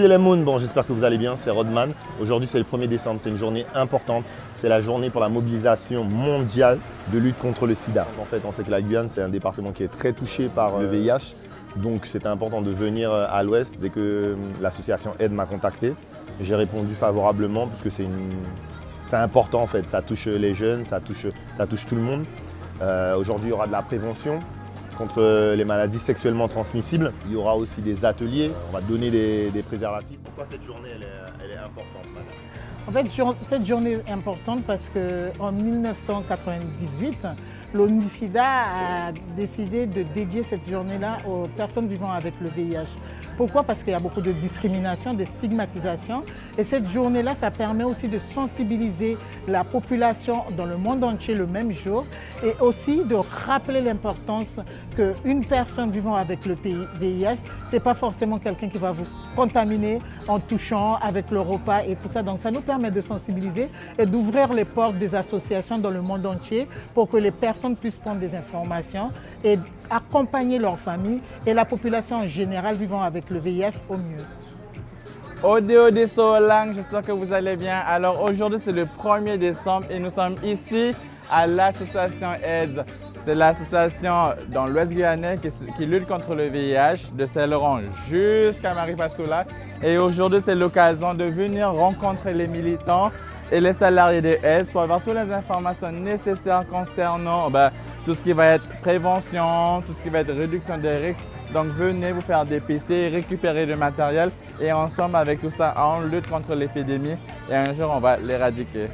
Salut les Moon, bon j'espère que vous allez bien, c'est Rodman. Aujourd'hui c'est le 1er décembre, c'est une journée importante. C'est la journée pour la mobilisation mondiale de lutte contre le sida. En fait, on sait que la Guyane c'est un département qui est très touché par le VIH. Donc c'était important de venir à l'ouest dès que l'association Aide m'a contacté. J'ai répondu favorablement parce que c'est important en fait, ça touche les jeunes, ça touche tout le monde. Aujourd'hui il y aura de la prévention contre les maladies sexuellement transmissibles. Il y aura aussi des ateliers, on va donner des préservatifs. Pourquoi cette journée elle est importante, madame? En fait, cette journée est importante parce qu'en 1998, l'ONU-SIDA a décidé de dédier cette journée-là aux personnes vivant avec le VIH. Pourquoi? Parce qu'il y a beaucoup de discrimination, de stigmatisation. Et cette journée-là, ça permet aussi de sensibiliser la population dans le monde entier le même jour et aussi de rappeler l'importance qu'une personne vivant avec le VIH, ce n'est pas forcément quelqu'un qui va vous contaminer en touchant avec le repas et tout ça. Donc ça nous permet de sensibiliser et d'ouvrir les portes des associations dans le monde entier pour que les personnes puissent prendre des informations et accompagner leur famille et la population en général vivant avec le VIH au mieux. Ode Solang, j'espère que vous allez bien. Alors aujourd'hui c'est le 1er décembre et nous sommes ici à l'association AIDS. C'est l'association dans l'Ouest guyanais qui lutte contre le VIH de Saint-Laurent jusqu'à Maripasoula. Et aujourd'hui c'est l'occasion de venir rencontrer les militants et les salariés de AIDS pour avoir toutes les informations nécessaires concernant tout ce qui va être prévention, tout ce qui va être réduction des risques. Donc venez vous faire dépister, récupérer du matériel et ensemble avec tout ça, on lutte contre l'épidémie et un jour on va l'éradiquer.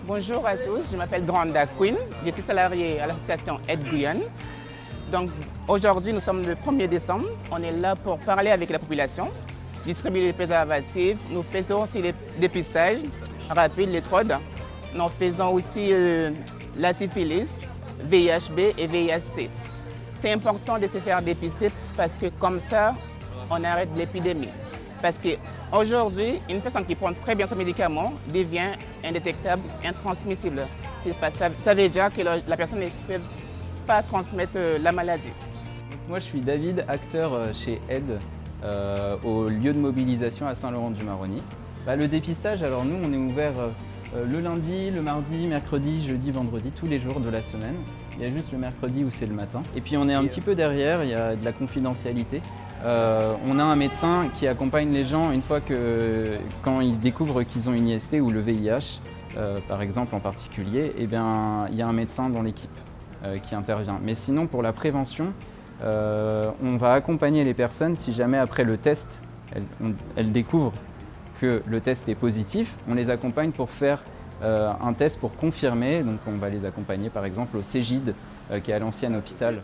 Bonjour à tous, je m'appelle Granda Queen, je suis salariée à l'association Aide Guyane. Donc aujourd'hui nous sommes le 1er décembre, on est là pour parler avec la population, distribuer les préservatifs, nous faisons aussi les dépistages rapides, les TROD. Nous faisons aussi la syphilis, VIH-B et VIH-C. C'est important de se faire dépister parce que comme ça, on arrête l'épidémie. Parce qu'aujourd'hui, une personne qui prend très bien son médicament devient indétectable, intransmissible. Ça veut dire que la personne ne peut pas transmettre la maladie. Moi, je suis David, acteur chez Aide, au lieu de mobilisation à Saint-Laurent-du-Maroni. Le dépistage, alors nous, on est ouvert le lundi, le mardi, mercredi, jeudi, vendredi, tous les jours de la semaine. Il y a juste le mercredi où c'est le matin. Et puis on est un petit peu derrière, il y a de la confidentialité. On a un médecin qui accompagne les gens une fois quand ils découvrent qu'ils ont une IST ou le VIH, par exemple en particulier, il y a un médecin dans l'équipe qui intervient. Mais sinon, pour la prévention, on va accompagner les personnes si jamais après le test, elles découvrent que le test est positif, on les accompagne pour faire un test pour confirmer. Donc on va les accompagner par exemple au Cégide qui est à l'ancien hôpital.